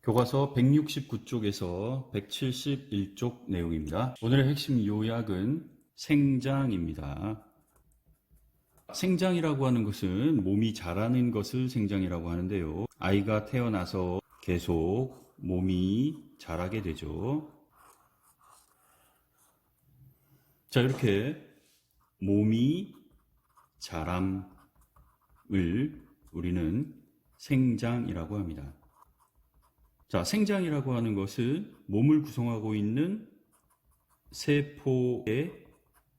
교과서 169쪽에서 171쪽 내용입니다. 오늘의 핵심 요약은 생장입니다. 생장이라고 하는 것은 몸이 자라는 것을 생장이라고 하는데요. 아이가 태어나서 계속 몸이 자라게 되죠. 자, 이렇게 몸이 자람을 우리는 생장이라고 합니다. 자, 생장이라고 하는 것은 몸을 구성하고 있는 세포의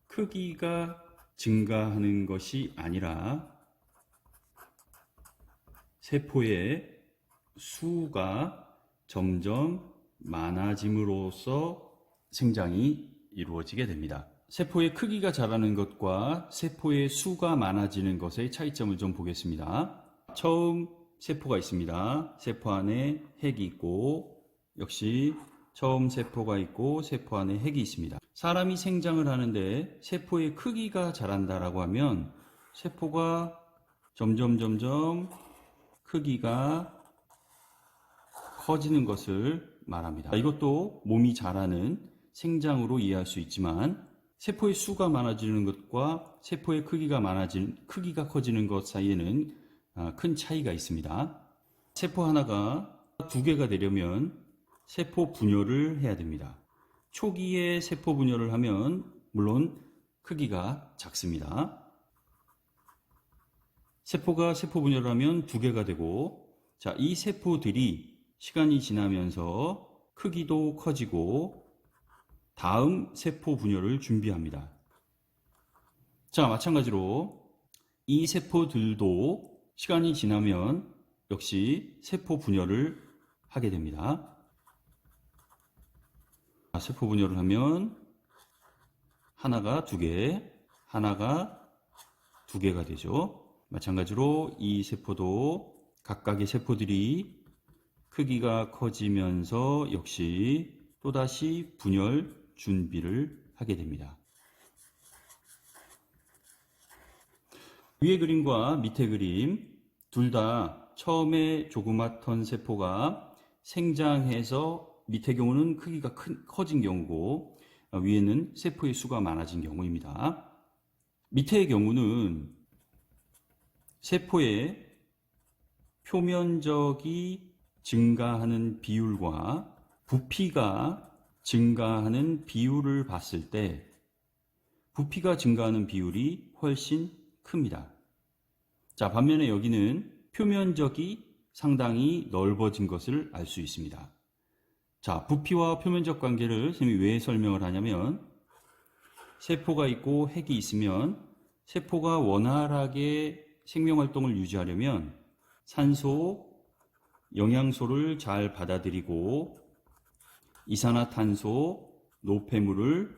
크기가 증가하는 것이 아니라 세포의 수가 점점 많아짐으로써 생장이 이루어지게 됩니다. 세포의 크기가 자라는 것과 세포의 수가 많아지는 것의 차이점을 좀 보겠습니다. 처음 세포가 있습니다. 세포 안에 핵이 있고, 역시 처음 세포가 있고 세포 안에 핵이 있습니다. 사람이 생장을 하는데 세포의 크기가 자란다라고 하면 세포가 점점 크기가 커지는 것을 말합니다. 이것도 몸이 자라는 생장으로 이해할 수 있지만 세포의 수가 많아지는 것과 세포의 크기가 커지는 것 사이에는 큰 차이가 있습니다. 세포 하나가 두 개가 되려면 세포 분열을 해야 됩니다. 초기에 세포 분열을 하면 물론 크기가 작습니다. 세포가 세포 분열을 하면 두 개가 되고, 자, 이 세포들이 시간이 지나면서 크기도 커지고 다음 세포 분열을 준비합니다. 자, 마찬가지로 이 세포들도 시간이 지나면 역시 세포 분열을 하게 됩니다. 세포 분열을 하면 하나가 두 개, 하나가 두 개가 되죠. 마찬가지로 이 세포도 각각의 세포들이 크기가 커지면서 역시 또다시 분열 준비를 하게 됩니다. 위의 그림과 밑의 그림 둘 다 처음에 조그맣던 세포가 생장해서 밑의 경우는 크기가 커진 경우고 위에는 세포의 수가 많아진 경우입니다. 밑의 경우는 세포의 표면적이 증가하는 비율과 부피가 증가하는 비율을 봤을 때 부피가 증가하는 비율이 훨씬 큽니다. 자, 반면에 여기는 표면적이 상당히 넓어진 것을 알 수 있습니다. 자, 부피와 표면적 관계를 선생님이 왜 설명을 하냐면 세포가 있고 핵이 있으면 세포가 원활하게 생명활동을 유지하려면 산소, 영양소를 잘 받아들이고 이산화탄소, 노폐물을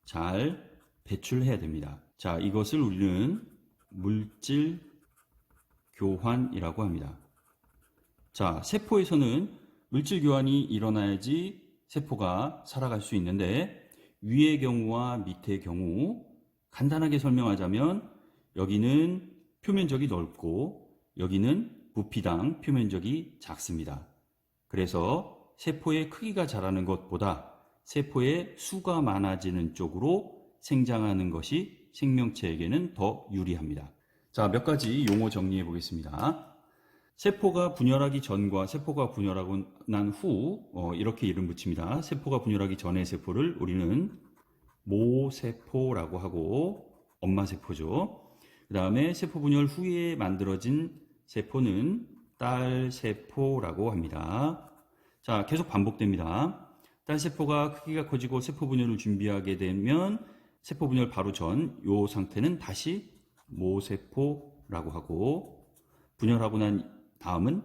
잘 배출해야 됩니다. 자, 이것을 우리는 물질 교환이라고 합니다. 자, 세포에서는 물질 교환이 일어나야지 세포가 살아갈 수 있는데 위의 경우와 밑의 경우 간단하게 설명하자면 여기는 표면적이 넓고 여기는 부피당 표면적이 작습니다. 그래서 세포의 크기가 자라는 것보다 세포의 수가 많아지는 쪽으로 생장하는 것이 생명체에게는 더 유리합니다. 자, 몇 가지 용어 정리해 보겠습니다. 세포가 분열하기 전과 세포가 분열하고 난 후 이렇게 이름 붙입니다. 세포가 분열하기 전의 세포를 우리는 모세포라고 하고 엄마세포죠. 그 다음에 세포 분열 후에 만들어진 세포는 딸세포라고 합니다. 자, 계속 반복됩니다. 딸세포가 크기가 커지고 세포 분열을 준비하게 되면 세포 분열 바로 전 이 상태는 다시 모세포라고 하고 분열하고 난 다음은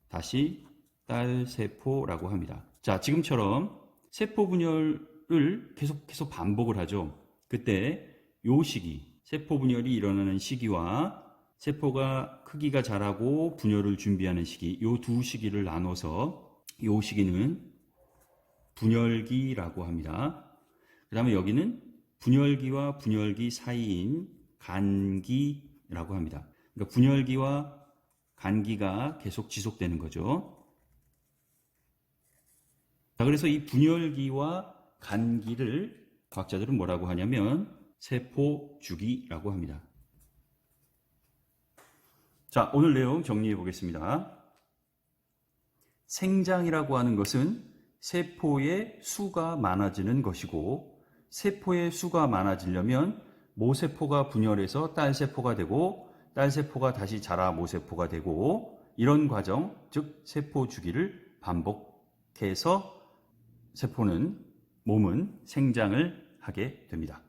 다시 딸세포라고 합니다. 자, 지금처럼 세포 분열을 계속 반복을 하죠. 그때 요 시기, 세포 분열이 일어나는 시기와 세포가 크기가 자라고 분열을 준비하는 시기, 요 두 시기를 나눠서 요 시기는 분열기라고 합니다. 그 다음에 여기는 분열기와 분열기 사이인 간기라고 합니다. 그러니까 분열기와 간기가 계속 지속되는 거죠. 자, 그래서 이 분열기와 간기를 과학자들은 뭐라고 하냐면 세포주기라고 합니다. 자, 오늘 내용 정리해 보겠습니다. 생장이라고 하는 것은 세포의 수가 많아지는 것이고, 세포의 수가 많아지려면 모세포가 분열해서 딸세포가 되고, 딸세포가 다시 자라 모세포가 되고, 이런 과정, 즉 세포 주기를 반복해서 몸은 생장을 하게 됩니다.